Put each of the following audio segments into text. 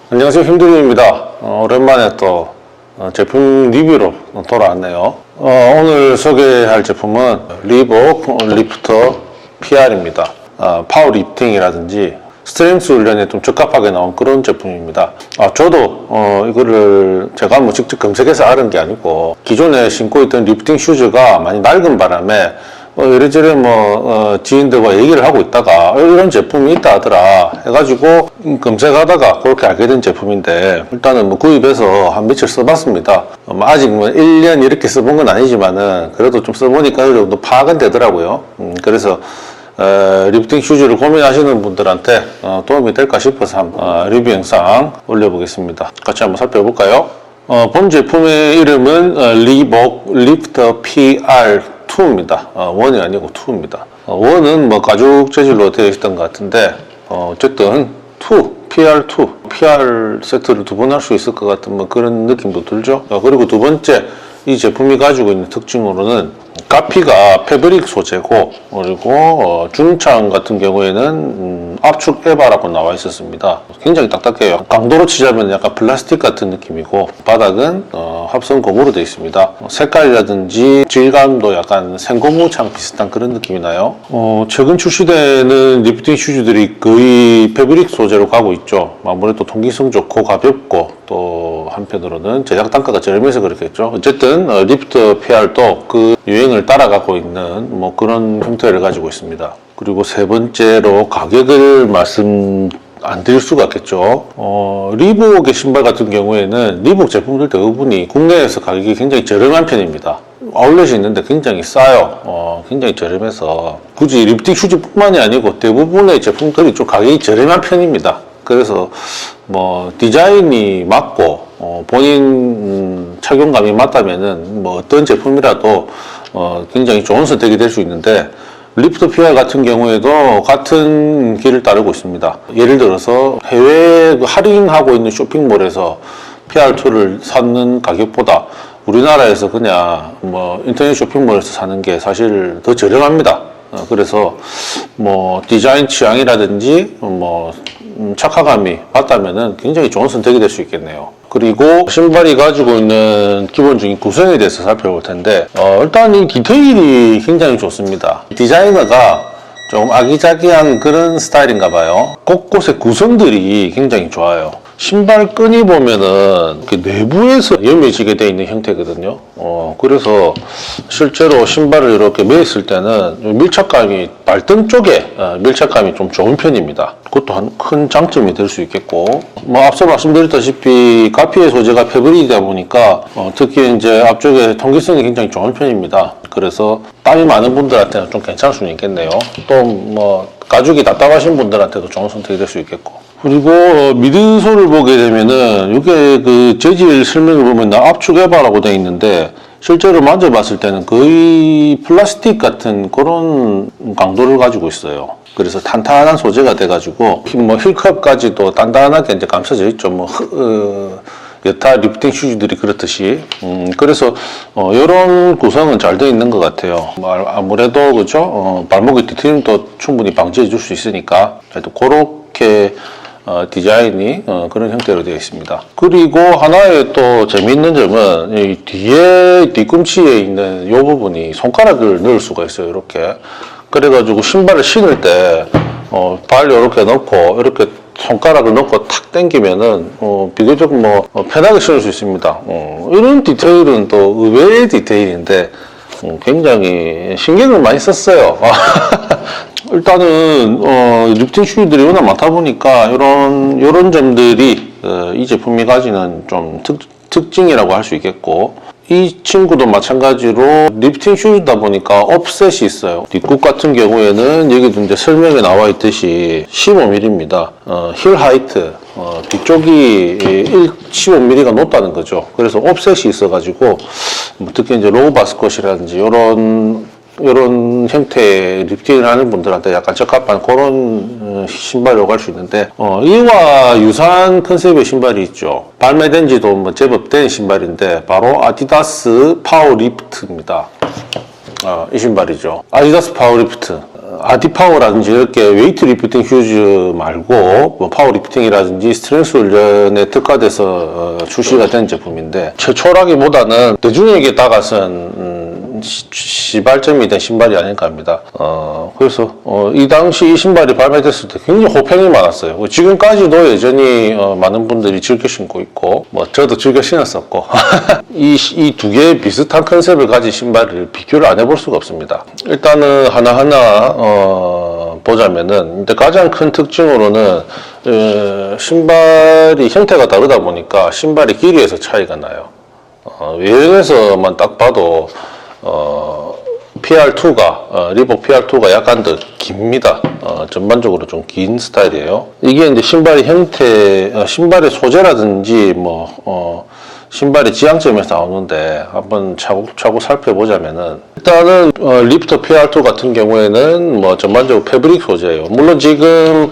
안녕하세요, 힘들입니다. 오랜만에 또 제품 리뷰로 돌아왔네요. 오늘 소개할 제품은 리복 리프터 PR입니다. 파워 리프팅이라든지 스트렝스 훈련에 좀 적합하게 나온 그런 제품입니다. 저도 이거를 제가 뭐 직접 검색해서 알은 게 아니고 기존에 신고 있던 리프팅 슈즈가 많이 낡은 바람에 이래저래 지인들과 얘기를 하고 있다가 이런 제품이 있다 하더라 해가지고 검색하다가 그렇게 알게 된 제품인데, 일단은 구입해서 한 며칠 써봤습니다. 아직 1년 이렇게 써본 건 아니지만은 그래도 좀 써보니까 어느 정도 파악은 되더라고요. 그래서 리프팅 슈즈를 고민하시는 분들한테 도움이 될까 싶어서 한번 리뷰 영상 올려보겠습니다. 같이 한번 살펴볼까요? 본 제품의 이름은 리복 리프터 PR2입니다. 1이 아니고 2입니다. 1은 가죽 재질로 되어 있었던 것 같은데, 어쨌든 2, PR2, PR 세트를 두 번 할 수 있을 것 같은 그런 느낌도 들죠. 그리고 두 번째, 이 제품이 가지고 있는 특징으로는 가피가 패브릭 소재고, 그리고 중창 같은 경우에는 압축 에바라고 나와 있었습니다. 굉장히 딱딱해요. 강도로 치자면 약간 플라스틱 같은 느낌이고, 바닥은 합성 고무로 되어 있습니다. 색깔이라든지 질감도 약간 생고무창 비슷한 그런 느낌이 나요. 최근 출시되는 리프팅 슈즈들이 거의 패브릭 소재로 가고 있죠. 아무래도 통기성 좋고 가볍고, 또 한편으로는 제작 단가가 저렴해서 그렇겠죠. 어쨌든 리프터 PR도 그 유행을 따라가고 있는 그런 형태를 가지고 있습니다. 그리고 세 번째로 가격을 말씀 안 드릴 수가 없겠죠. 리복의 신발 같은 경우에는 리복 제품들 대부분이 국내에서 가격이 굉장히 저렴한 편입니다. 아울렛이 있는데 굉장히 싸요. 굉장히 저렴해서 굳이 리프팅 슈즈뿐만이 아니고 대부분의 제품들이 좀 가격이 저렴한 편입니다. 그래서 디자인이 맞고 본인 착용감이 맞다면은 어떤 제품이라도 굉장히 좋은 선택이 될 수 있는데, 리프터 PR 같은 경우에도 같은 길을 따르고 있습니다. 예를 들어서 해외 할인하고 있는 쇼핑몰에서 PR2를 사는 가격보다 우리나라에서 그냥 인터넷 쇼핑몰에서 사는 게 사실 더 저렴합니다. 그래서 디자인 취향이라든지 착화감이 맞다면은 굉장히 좋은 선택이 될 수 있겠네요. 그리고 신발이 가지고 있는 기본적인 구성에 대해서 살펴볼 텐데, 일단 이 디테일이 굉장히 좋습니다. 디자이너가 좀 아기자기한 그런 스타일인가 봐요. 곳곳의 구성들이 굉장히 좋아요. 신발 끈이 보면은 내부에서 여며지게 되어 있는 형태거든요. 그래서 실제로 신발을 이렇게 매었을 때는 밀착감이, 발등 쪽에 밀착감이 좀 좋은 편입니다. 그것도 한 큰 장점이 될 수 있겠고, 앞서 말씀드렸다시피 가피의 소재가 패브릭이다 보니까 특히 이제 앞쪽에 통기성이 굉장히 좋은 편입니다. 그래서 땀이 많은 분들한테는 좀 괜찮을 수는 있겠네요. 또 가죽이 답답하신 분들한테도 좋은 선택이 될 수 있겠고. 그리고 미드솔을 보게 되면은 이게 그 재질 설명을 보면 압축 에바라고 되어 있는데, 실제로 만져봤을 때는 거의 플라스틱 같은 그런 강도를 가지고 있어요. 그래서 탄탄한 소재가 돼가지고 힐컵까지도 단단하게 이제 감싸져 있죠. 여타 리프팅 슈즈들이 그렇듯이. 그래서 이런 구성은 잘 되어 있는 것 같아요. 아무래도 그죠. 발목의 뒤틀림도 충분히 방지해 줄 수 있으니까 하여튼 그렇게 디자인이 그런 형태로 되어 있습니다. 그리고 하나의 또 재미있는 점은 이 뒤에 뒤꿈치에 있는 이 부분이 손가락을 넣을 수가 있어요. 이렇게. 그래가지고 신발을 신을 때 발 이렇게 넣고 이렇게 손가락을 넣고 탁 당기면은 비교적 편하게 신을 수 있습니다. 이런 디테일은 또 의외의 디테일인데 굉장히 신경을 많이 썼어요. 일단은 리프팅 슈즈들이 워낙 많다 보니까 이런 점들이 이 제품이 가지는 좀 특징이라고 할 수 있겠고, 이 친구도 마찬가지로 리프팅 슈즈다 보니까 옵셋이 있어요. 뒷굽 같은 경우에는 여기도 이제 설명에 나와 있듯이 15mm입니다. 힐 하이트, 뒤쪽이 15mm가 높다는 거죠. 그래서 옵셋이 있어가지고 특히 이제 로우 바스컷이라든지 이런 형태의 리프팅을 하는 분들한테 약간 적합한 그런 신발이라고 할 수 있는데, 이와 유사한 컨셉의 신발이 있죠. 발매된 지도 제법 된 신발인데 바로 아디다스 파워 리프트입니다. 이 신발이죠. 아디다스 파워 리프트. 아디파워라든지 이렇게 웨이트 리프팅 휴즈 말고 뭐 파워 리프팅이라든지 스트렝스 훈련에 특화돼서 출시가 된 제품인데 최초라기보다는 대중에게 다가선 시발점이 된 신발이 아닐까 합니다. 그래서 이 당시 이 신발이 발매됐을 때 굉장히 호평이 많았어요. 지금까지도 여전히 많은 분들이 즐겨 신고 있고 뭐 저도 즐겨 신었었고 이 두 개의 비슷한 컨셉을 가진 신발을 비교를 안 해볼 수가 없습니다. 일단은 하나하나 보자면은 근데 가장 큰 특징으로는 신발이 형태가 다르다 보니까 신발의 길이에서 차이가 나요. 외형에서만 딱 봐도 PR2가 리복 PR2가 약간 더 깁니다. 전반적으로 좀 긴 스타일이에요. 이게 이제 신발의 형태, 신발의 소재라든지 뭐 신발의 지향점에서 나오는데 한번 차곡차곡 살펴보자면은 일단은 리프터 PR2 같은 경우에는 뭐 전반적으로 패브릭 소재예요. 물론 지금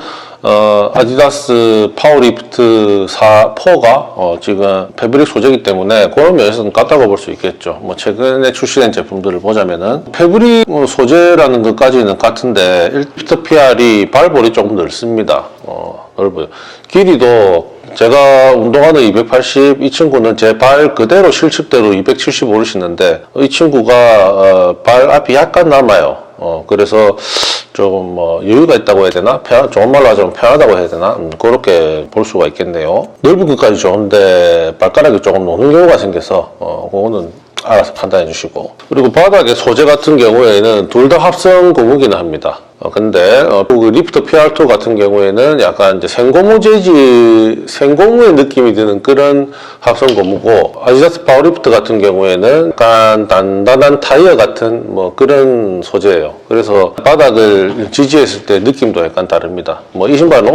아디다스 파워리프트 4가 지금 패브릭 소재이기 때문에 그런 면에서는 같다고 볼 수 있겠죠. 뭐 최근에 출시된 제품들을 보자면은 패브릭 소재라는 것까지는 같은데 리프터 PR이 발볼이 조금 넓습니다. 넓어요. 길이도 제가 운동화는 280, 이 친구는 제 발 그대로 실측대로 275를 신는데 이 친구가 발 앞이 약간 남아요. 그래서 조금 뭐 여유가 있다고 해야 되나? 좋은 말로 하자면 편하다고 해야 되나? 그렇게 볼 수가 있겠네요. 넓은 것까지 좋은데 발가락이 조금 노는 경우가 생겨서 그거는 알아서 판단해 주시고, 그리고 바닥의 소재 같은 경우에는 둘 다 합성 고무기는 합니다. 근데 그 리프터 PR2 같은 경우에는 약간 이제 생고무 재질, 생고무의 느낌이 드는 그런 합성 고무고, 아디다스 파워리프트 같은 경우에는 약간 단단한 타이어 같은 뭐 그런 소재예요. 그래서 바닥을 지지했을 때 느낌도 약간 다릅니다. 뭐 이 신발은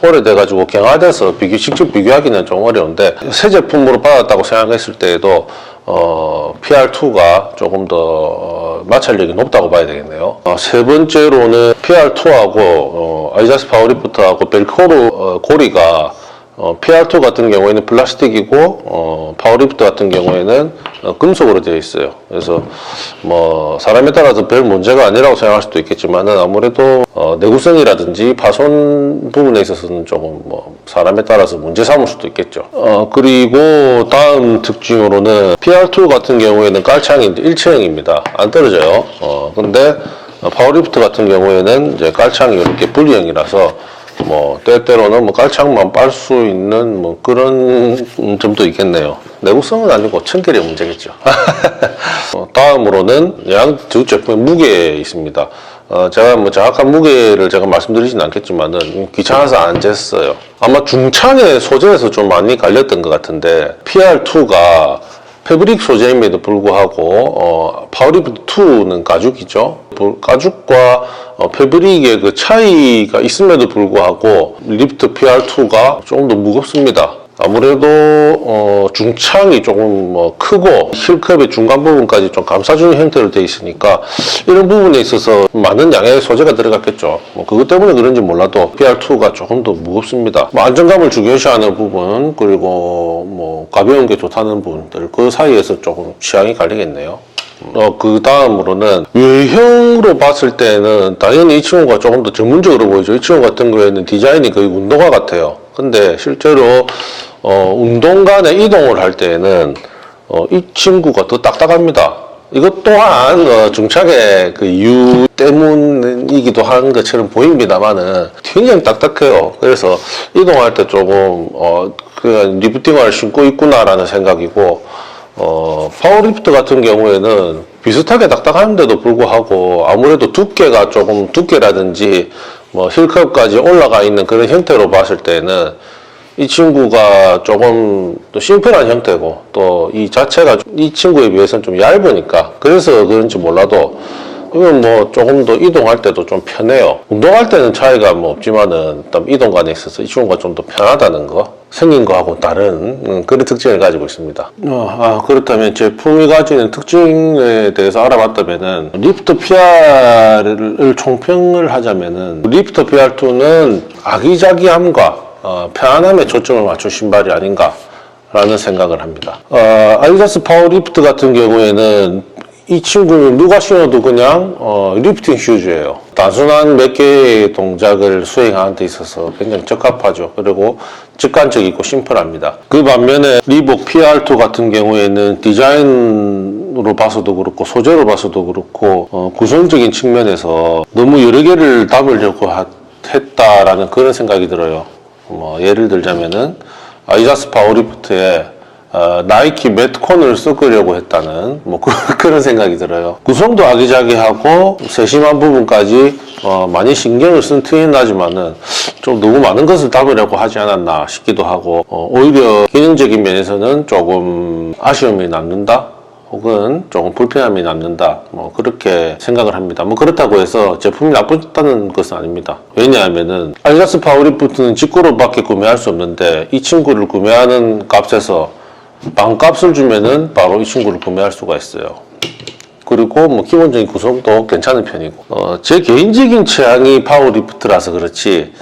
오래돼가지고 경화돼서 직접 비교하기는 좀 어려운데 새 제품으로 받았다고 생각했을 때에도 PR2가 조금 더 마찰력이 높다고 봐야 되겠네요. 세 번째로는 PR2하고 아디다스 파워리프트하고 벨크로 고리가 PR2 같은 경우에는 플라스틱이고 파워리프트 같은 경우에는 금속으로 되어 있어요. 그래서 뭐 사람에 따라서 별 문제가 아니라고 생각할 수도 있겠지만은 아무래도 내구성이라든지 파손 부분에 있어서는 조금 뭐 사람에 따라서 문제 삼을 수도 있겠죠. 그리고 다음 특징으로는 PR2 같은 경우에는 깔창이 일체형입니다. 안 떨어져요. 근데 파워리프트 같은 경우에는 이제 깔창이 이렇게 분리형이라서 뭐 때때로는 뭐 깔창만 빨 수 있는 뭐 그런 점도 있겠네요. 내구성은 아니고 청결의 문제겠죠. 다음으로는 양 두 제품의 무게에 있습니다. 제가 뭐 정확한 무게를 제가 말씀드리진 않겠지만은 귀찮아서 안 쟀어요. 아마 중창의 소재에서 좀 많이 갈렸던 것 같은데 PR2가 패브릭 소재임에도 불구하고 파워리프트 2는 가죽이죠. 가죽과 패브릭의 그 차이가 있음에도 불구하고 리프트 PR2가 조금 더 무겁습니다. 아무래도 중창이 조금 뭐 크고 힐컵의 중간 부분까지 좀 감싸주는 형태로 되어 있으니까 이런 부분에 있어서 많은 양의 소재가 들어갔겠죠. 뭐 그것 때문에 그런지 몰라도 PR2가 조금 더 무겁습니다. 뭐 안정감을 중요시하는 부분, 그리고 뭐 가벼운 게 좋다는 부분들, 그 사이에서 조금 취향이 갈리겠네요. 그 다음으로는 외형으로 봤을 때는 당연히 이 친구가 조금 더 전문적으로 보이죠. 이 친구 같은 경우에는 디자인이 거의 운동화 같아요. 근데 실제로 운동 간에 이동을 할 때에는 이 친구가 더 딱딱합니다. 이것 또한 중착의 그 이유 때문이기도 한 것처럼 보입니다만은 굉장히 딱딱해요. 그래서 이동할 때 조금 그냥 리프팅화를 신고 있구나라는 생각이고, 파워리프트 같은 경우에는 비슷하게 딱딱한데도 불구하고 아무래도 두께가 조금 두께라든지 뭐 힐컵까지 올라가 있는 그런 형태로 봤을 때는 이 친구가 조금 또 심플한 형태고, 또 이 자체가 이 친구에 비해서는 좀 얇으니까 그래서 그런지 몰라도 이건 뭐 조금 더 이동할 때도 좀 편해요. 운동할 때는 차이가 뭐 없지만은 이동간에 있어서 이 친구가 좀 더 편하다는 거, 생긴 거하고 다른 그런 특징을 가지고 있습니다. 그렇다면 제품이 가지는 특징에 대해서 알아봤다면은 리프터 PR을 총평을 하자면은 리프터 PR2는 아기자기함과 편안함에 초점을 맞춘 신발이 아닌가 라는 생각을 합니다. 아디다스 파워리프트 같은 경우에는 이 친구는 누가 신어도 그냥 리프팅 슈즈예요. 단순한 몇 개의 동작을 수행하는 데 있어서 굉장히 적합하죠. 그리고 직관적이고 심플합니다. 그 반면에 리복 PR2 같은 경우에는 디자인으로 봐서도 그렇고 소재로 봐서도 그렇고 구성적인 측면에서 너무 여러 개를 담으려고 했다라는 그런 생각이 들어요. 예를 들자면은 아디다스 파워리프트에 나이키 매트콘을 섞으려고 했다는 그런 생각이 들어요. 구성도 아기자기하고 세심한 부분까지 많이 신경을 쓴 티는 나지만은 좀 너무 많은 것을 담으려고 하지 않았나 싶기도 하고 오히려 기능적인 면에서는 조금 아쉬움이 남는다 혹은 조금 불편함이 남는다 그렇게 생각을 합니다. 그렇다고 해서 제품이 나쁘다는 것은 아닙니다. 왜냐하면은 아디다스 파워리프트는 직구로밖에 구매할 수 없는데 이 친구를 구매하는 값에서 반값을 주면은 바로 이 친구를 구매할 수가 있어요. 그리고 기본적인 구성도 괜찮은 편이고 제 개인적인 취향이 파워리프트라서 그렇지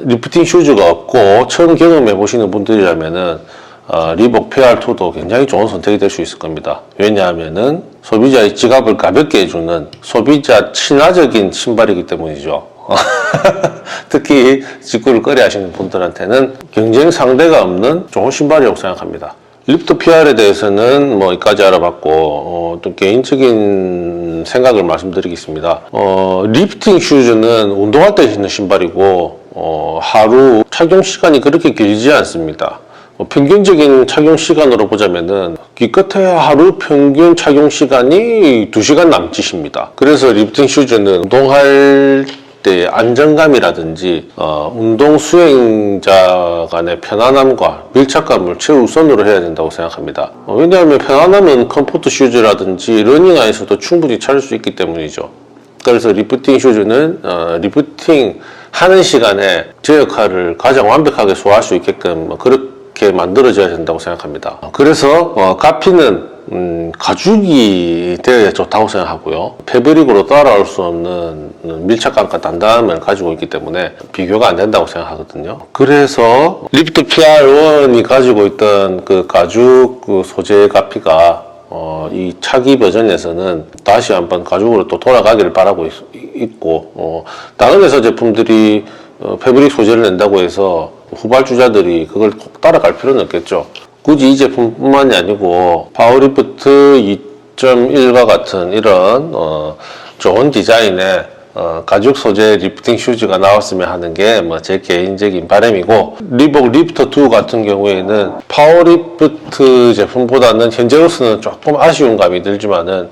리프팅 슈즈가 없고 처음 경험해 보시는 분들이라면은 리복 PR2도 굉장히 좋은 선택이 될 수 있을 겁니다. 왜냐하면은 소비자의 지갑을 가볍게 해주는 소비자 친화적인 신발이기 때문이죠. 특히 직구를 꺼려 하시는 분들한테는 경쟁 상대가 없는 좋은 신발이라고 생각합니다. 리프트 PR에 대해서는 여기까지 알아봤고 또 개인적인 생각을 말씀드리겠습니다. 리프팅 슈즈는 운동할 때 신는 신발이고 하루 착용 시간이 그렇게 길지 않습니다. 평균적인 착용 시간으로 보자면은 기껏해야 하루 평균 착용 시간이 2시간 남짓입니다. 그래서 리프팅 슈즈는 운동할 때 안정감이라든지 운동 수행자 간의 편안함과 밀착감을 최우선으로 해야 된다고 생각합니다. 왜냐하면 편안함은 컴포트 슈즈라든지 러닝 안에서도 충분히 찾을 수 있기 때문이죠. 그래서 리프팅 슈즈는 리프팅 하는 시간에 제 역할을 가장 완벽하게 소화할 수 있게끔 그렇게 만들어져야 된다고 생각합니다. 그래서 가피는 가죽이 되어야 좋다고 생각하고요. 패브릭으로 따라올 수 없는 밀착감과 단단함을 가지고 있기 때문에 비교가 안 된다고 생각하거든요. 그래서 리프트 PR1이 가지고 있던 그 가죽 소재 가피가 이 차기 버전에서는 다시 한번 가죽으로 또 돌아가기를 바라고 있고 다른 회사 제품들이 패브릭 소재를 낸다고 해서 후발주자들이 그걸 꼭 따라갈 필요는 없겠죠. 굳이 이 제품뿐만이 아니고 파워리프트 2.1과 같은 이런 좋은 디자인의 가죽 소재 리프팅 슈즈가 나왔으면 하는 게 제 개인적인 바람이고, 리복 리프터 2 같은 경우에는 파워리프트 제품보다는 현재로서는 조금 아쉬운 감이 들지만은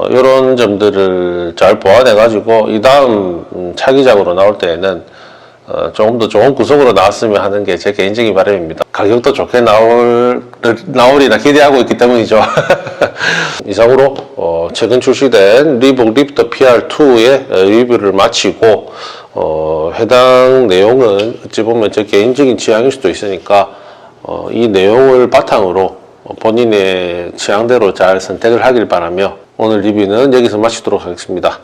이런 점들을 잘 보완해 가지고 이 다음 차기작으로 나올 때에는 조금 더 좋은 구성으로 나왔으면 하는 게 제 개인적인 바람입니다. 가격도 좋게 나오리라 기대하고 있기 때문이죠. 이상으로 최근 출시된 리복 리프터 PR2의 리뷰를 마치고 해당 내용은 어찌 보면 제 개인적인 취향일 수도 있으니까 이 내용을 바탕으로 본인의 취향대로 잘 선택을 하길 바라며 오늘 리뷰는 여기서 마치도록 하겠습니다.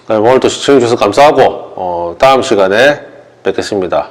오늘도 시청해주셔서 감사하고 다음 시간에 뵙겠습니다.